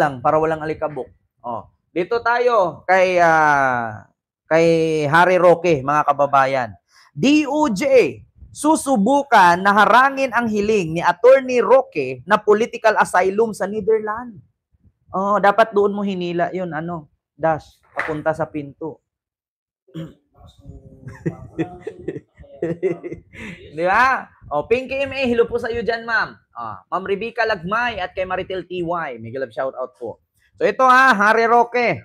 lang para walang alikabok. Oh, dito tayo kay Harry Roque, mga kababayan. DOJ susubukan na harangin ang hiling ni Attorney Roque na political asylum sa Netherlands. Oh, dapat doon mo hinila 'yun, dash papunta sa pinto. Di ba? O, Pinky MA, hello po sa iyo dyan, ma'am. Ma'am Rebecca Lagmay at kay Maritel TY. May galab shout out po. So ito Harry Roque.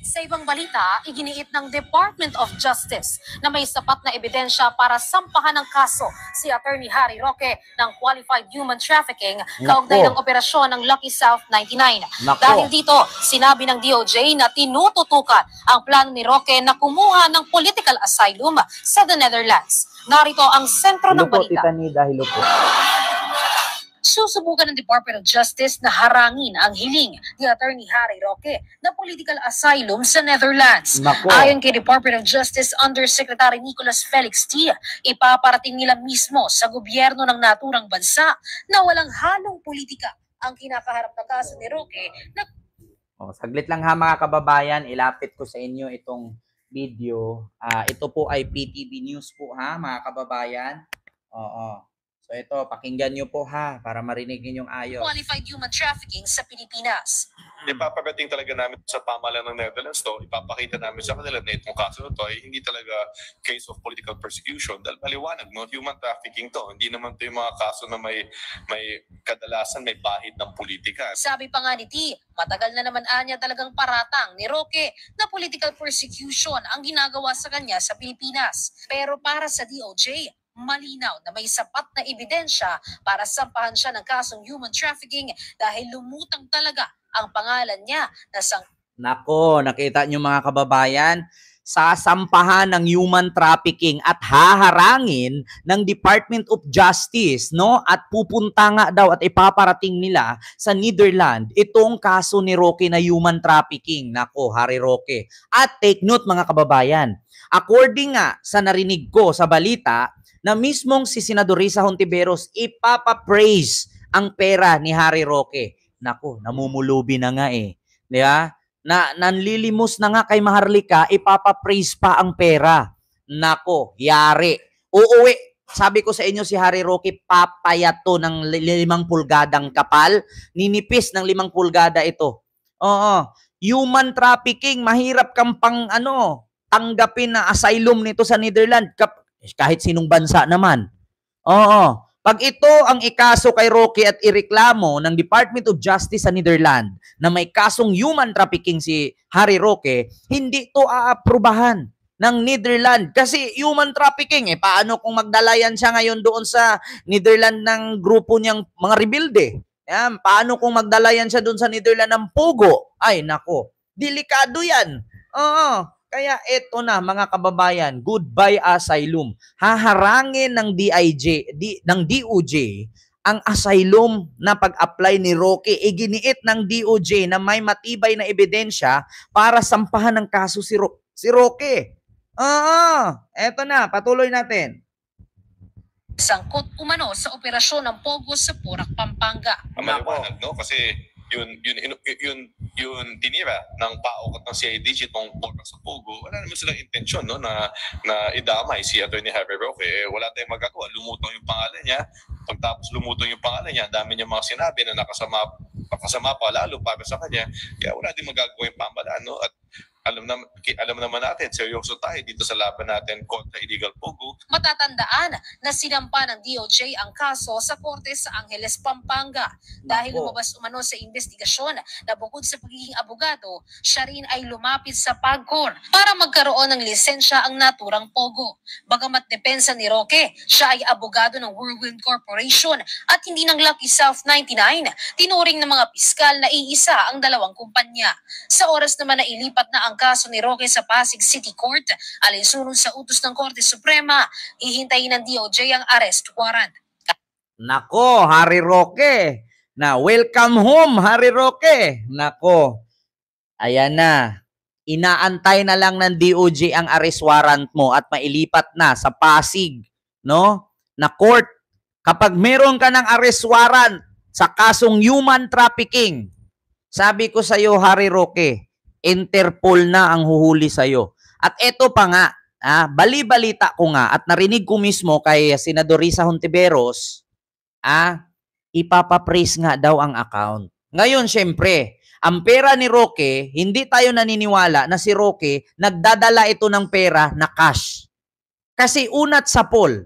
Sa ibang balita, iginiit ng Department of Justice na may sapat na ebidensya para sampahan ng kaso si Attorney Harry Roque ng qualified human trafficking kaugnay ng operasyon ng Lucky South 99. Dahil dito, sinabi ng DOJ na tinututukan ang plano ni Roque na kumuha ng political asylum sa the Netherlands. Narito ang sentro ng balita. Hello po. Susubukan ng Department of Justice na harangin ang hiling ni Attorney Harry Roque na political asylum sa Netherlands. Ayon kay Department of Justice Undersecretary Nicholas Felix T., ipaparating nila mismo sa gobyerno ng naturang bansa na walang halong politika ang kinakaharap na kaso ni Roque. Saglit lang mga kababayan, ilapit ko sa inyo itong video. Ito po ay PTV News po mga kababayan. So ito, pakinggan nyo po para marinig ninyong ayos. Qualified human trafficking sa Pilipinas. Ipaparating talaga namin sa pamahalaan ng Netherlands to, ipapakita namin sa kanila na itong kaso na to ay hindi talaga case of political persecution dahil maliwanag, human trafficking to. Hindi naman to yung mga kaso na may kadalasan may bahid ng politika. Sabi pa nga ni T, matagal na naman anya talagang paratang ni Roque na political persecution ang ginagawa sa kanya sa Pilipinas. Pero para sa DOJ, malinaw na may sapat na ebidensya para sampahan siya ng kasong human trafficking dahil lumutang talaga ang pangalan niya na Nako, nakita nyo mga kababayan, sasampahan ng human trafficking at haharangin ng Department of Justice, at pupunta nga daw at ipaparating nila sa Netherlands itong kaso ni Roque na human trafficking. Nako, Harry Roque. At take note mga kababayan, according nga sa narinig ko sa balita, na mismong si Senador Risa Hontiveros ipapa-praise ang pera ni Harry Roque. Nako, namumulubi na nga Di ba? Nanlilimos na nga kay Maharlika, ipapa-praise pa ang pera. Nako, yari. Uuwi. Sabi ko sa inyo si Harry Roque, papayato ng 5 pulgadang kapal. Ninipis ng 5 pulgada ito. Human trafficking, mahirap kang tanggapin na asylum nito sa Netherlands. Kahit sinong bansa naman. Pag ito ang ikaso kay Roque at ireklamo ng Department of Justice sa Netherlands na may kasong human trafficking si Harry Roque, hindi to aaprubahan ng Netherlands. Kasi human trafficking, paano kung magdalayan siya ngayon doon sa Netherlands ng grupo niyang mga rebelde? Paano kung magdalayan siya doon sa Netherlands ng Pogo? Ay, nako. Delikado yan. Kaya eto na mga kababayan, goodbye asylum. Haharangin ng DOJ ang asylum na pag-apply ni Roque. Iginiit ng DOJ na may matibay na ebidensya para sampahan ng kaso si Roque. Eto na, patuloy natin. Sangkot umano sa operasyon ng Pogo sa Porac, Pampanga. Maliwanag, kasi yun tinira ng PAOK at ng CIDG itong Porac sa Pogo, wala naman silang intensyon na idamay si Attorney Harry Roque. Wala tayong magagawa. Lumutong yung pangalan niya. Pagtapos lumutong yung pangalan niya, dami niya mga sinabi na nakasama pa lalo para sa kanya. Kaya wala din magagawa yung pamahalaan. At alam naman natin, seryoso tayo dito sa laban natin kontra illegal Pogo. Matatandaan na sinampa ng DOJ ang kaso sa korte sa Angeles, Pampanga. Dahil lumabas umano sa investigasyon na bukod sa pagiging abogado, siya rin ay lumapit sa PAGCOR para magkaroon ng lisensya ang naturang Pogo. Bagamat depensa ni Roque, siya ay abogado ng Whirlwind Corporation at hindi ng Lucky South 99, tinuring ng mga piskal na iisa ang dalawang kumpanya. Sa oras naman na ilipat na ang kaso ni Roque sa Pasig City Court, alinsunod sa utos ng Korte Suprema, hihintayin ng DOJ ang arrest warrant. Nako, Harry Roque. Welcome home, Harry Roque. Nako, ayan na. Inaantay na lang ng DOJ ang arrest warrant mo at mailipat na sa Pasig, na court. Kapag meron ka ng arrest warrant sa kasong human trafficking, Sabi ko sa iyo, Harry Roque, Interpol na ang huhuli sa iyo. At eto pa nga, bali-balita ko nga at narinig ko mismo kay Senador Risa Hontiveros, ipapapraise nga daw ang account. Ngayon, syempre, ang pera ni Roque, hindi tayo naniniwala na si Roque nagdadala ito ng pera na cash. Kasi unat sa poll,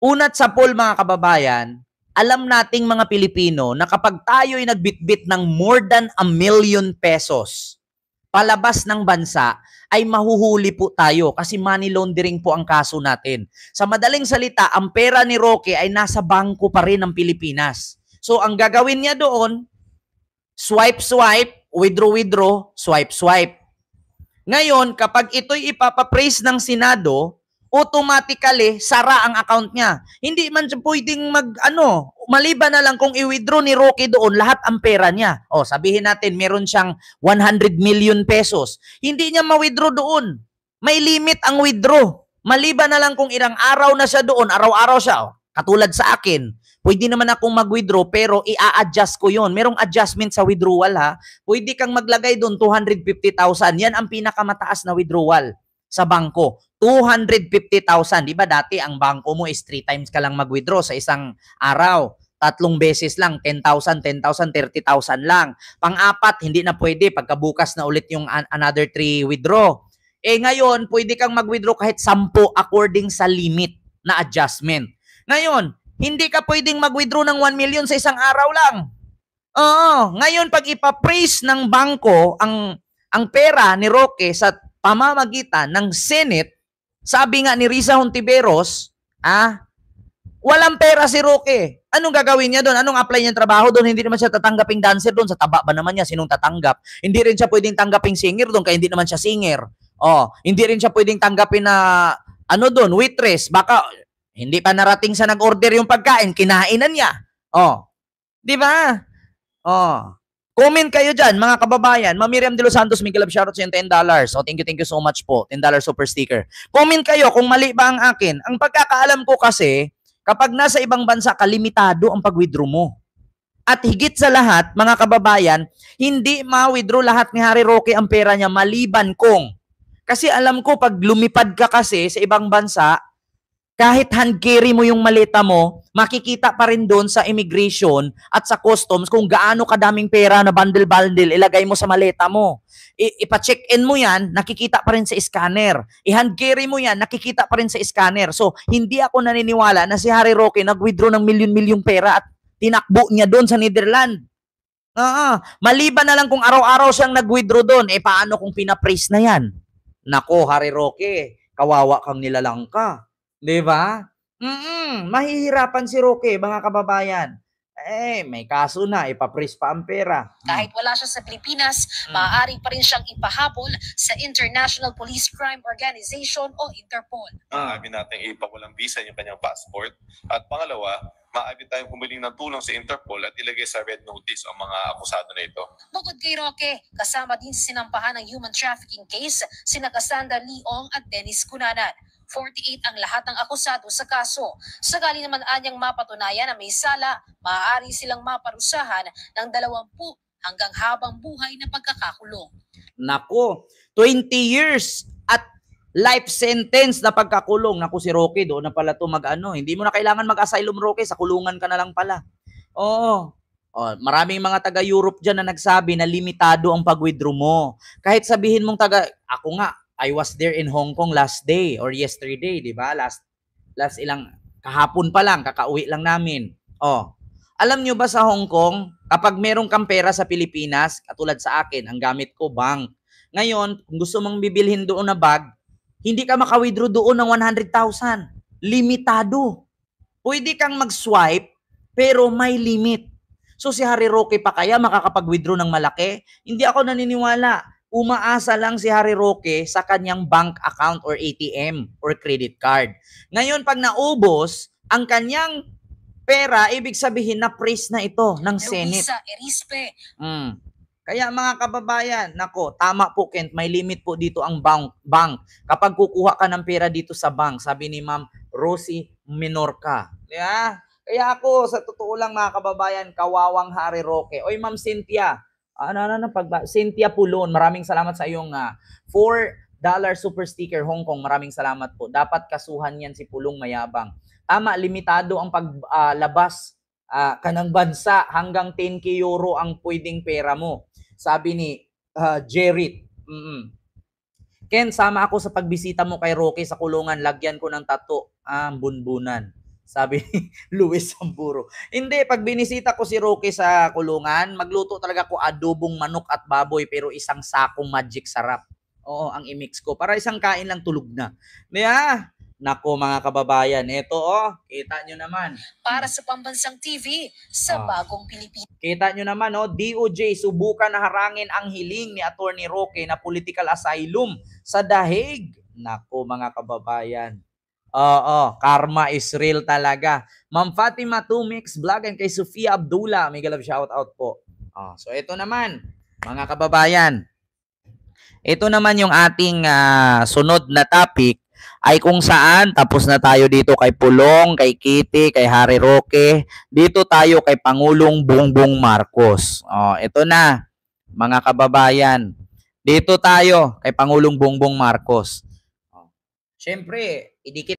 unat sa poll mga kababayan, alam nating mga Pilipino na kapag tayo'y nagbitbit ng more than 1 million pesos palabas ng bansa, ay mahuhuli po tayo kasi money laundering po ang kaso natin. Sa madaling salita, ang pera ni Roque ay nasa bangko pa rin ng Pilipinas. So, ang gagawin niya doon, swipe, withdraw, swipe. Ngayon, kapag ito'y ipapapraise ng Senado, automatically, sara ang account niya. Hindi man siya pwedeng maliban na lang kung i-withdraw ni Roque doon lahat ang pera niya. O, sabihin natin, meron siyang 100 million pesos. Hindi niya ma-withdraw doon. May limit ang withdraw. Maliban na lang kung ilang araw na siya doon, araw-araw siya. Katulad sa akin, pwede naman akong mag-withdraw pero i-a-adjust ko yon. Merong adjustment sa withdrawal ha. Pwede kang maglagay doon 250,000. Yan ang pinakamataas na withdrawal sa bangko. 250,000. Di ba dati ang bangko mo is 3 times ka lang mag-withdraw sa isang araw. 3 beses lang, 10,000, 30,000 lang. Pang-apat, hindi na pwede pagkabukas na ulit yung another 3 withdraw. Ngayon, pwede kang mag-withdraw kahit 10 according sa limit na adjustment. Ngayon, hindi ka pwedeng mag-withdraw ng 1 million sa isang araw lang. Ngayon, pag ipapraise ng bangko ang pera ni Roque sa pamamagitan ng Senate, sabi nga ni Risa Hontiveros, walang pera si Roque. Anong gagawin niya doon? Anong apply niyang trabaho doon? Hindi naman siya tatanggaping dancer doon. Sa taba ba naman niya? Sinong tatanggap? Hindi rin siya pwedeng tanggaping singer doon kaya hindi naman siya singer. Hindi rin siya pwedeng tanggapin na doon, waitress. Baka hindi pa narating sa nag-order yung pagkain, kinainan niya. Di ba? Comment kayo dyan, mga kababayan. Ma'am Miriam De Los Santos, Miguel Love, shoutout sa $10. Thank you so much po. $10 super sticker. Comment kayo kung mali ba ang akin. Ang pagkakaalam ko kasi, kapag nasa ibang bansa ka, limitado ang pag-withdraw mo. At higit sa lahat, mga kababayan, hindi ma-withdraw lahat ni Harry Roque ang pera niya maliban kung. Kasi alam ko, pag lumipad ka kasi sa ibang bansa, kahit hand carry mo yung maleta mo, makikita pa rin doon sa immigration at sa customs kung gaano kadaming pera na bundle-bundle ilagay mo sa maleta mo. Ipa-check-in mo yan, nakikita pa rin sa scanner. I-hand carry mo yan, nakikita pa rin sa scanner. So, hindi ako naniniwala na si Harry Roque nag-withdraw ng milyon-milyong pera at tinakbo niya doon sa Netherlands. Maliban na lang kung araw-araw siyang nag-withdraw doon, paano kung pinapraise na yan? Nako, Harry Roque, kawawa kang nilalang ka. Diba? Mahihirapan si Roque, mga kababayan. May kaso na, ipapraise pa ang pera. Kahit wala siya sa Pilipinas, maaari pa rin siyang ipahabol sa International Police Crime Organization o Interpol. Maaari natin ipawalang visa yung kanyang passport. At pangalawa, maaari tayong humiling ng tulong sa Interpol at ilagay sa red notice ang mga akusado na ito. Bukod kay Roque, kasama din sinampahan ng human trafficking case sina Cassandra Leong at Dennis Cunanan. 48 ang lahat ng akusado sa kaso. Sakali naman anyang mapatunayan na may sala, maaari silang maparusahan ng 20 hanggang habang buhay na pagkakakulong. Nako, 20 years at life sentence na pagkakulong. Naku, si Roque doon na pala ito hindi mo na kailangan mag-asylum, Roque, sa kulungan ka na lang pala. Maraming mga taga-Europe dyan na nagsabi na limitado ang pag-withdraw mo. Kahit sabihin mong ako nga, I was there in Hong Kong last day or yesterday, di ba? Last kahapon pa lang, kakauwi lang namin. Alam nyo ba sa Hong Kong, kapag merong kang pera sa Pilipinas, katulad sa akin, ang gamit ko, bank. Ngayon, kung gusto mong bibilhin doon na bag, hindi ka maka-withdraw doon ng 100,000. Limitado. Pwede kang mag-swipe, pero may limit. So si Harry Roque pa kaya makakapag-withdraw ng malaki? Hindi ako naniniwala. Umaasa lang si Harry Roque sa kanyang bank account or ATM or credit card. Ngayon, pag naubos, ang kanyang pera, ibig sabihin na praise na ito ng Senate. Kaya mga kababayan, nako, tama po Kent, may limit po dito ang bank. Kapag kukuha ka ng pera dito sa bank, sabi ni Ma'am Rosie Menorca. Yeah? Kaya ako, sa totoo lang mga kababayan, kawawang Harry Roque. Oy, Ma'am Cynthia, Cynthia Pulon, maraming salamat sa iyong $4 super sticker Hong Kong. Maraming salamat po. Dapat kasuhan yan si Pulong Mayabang. Tama, limitado ang paglabas kanang bansa. Hanggang 10k euro ang pwedeng pera mo. Sabi ni Jerit. Ken, sama ako sa pagbisita mo kay Roque sa kulungan. Lagyan ko ng tato. Bunbunan. Sabi ni Luis Samburo. Hindi, pag binisita ko si Roque sa kulungan, magluto talaga ko adobong manok at baboy pero isang sakong magic sarap. Oo, ang i-mix ko. Para isang kain lang tulog na. Kaya, nako mga kababayan, ito kita nyo naman. Para sa Pambansang TV sa Bagong Pilipinas. Kita nyo naman, DOJ subukan na harangin ang hiling ni Attorney Roque na political asylum sa Dahig. Nako mga kababayan. Karma is real talaga. Ma'am Fatima Tumix Vlog and kay Sofia Abdullah, may galab shout out po. So ito naman, mga kababayan. Ito naman yung ating sunod na topic ay kung saan tapos na tayo dito kay Pulong, kay Kitty, kay Harry Roque. Dito tayo kay Pangulong Bongbong Marcos. Ito na, mga kababayan. Dito tayo kay Pangulong Bongbong Marcos. Siyempre, idikit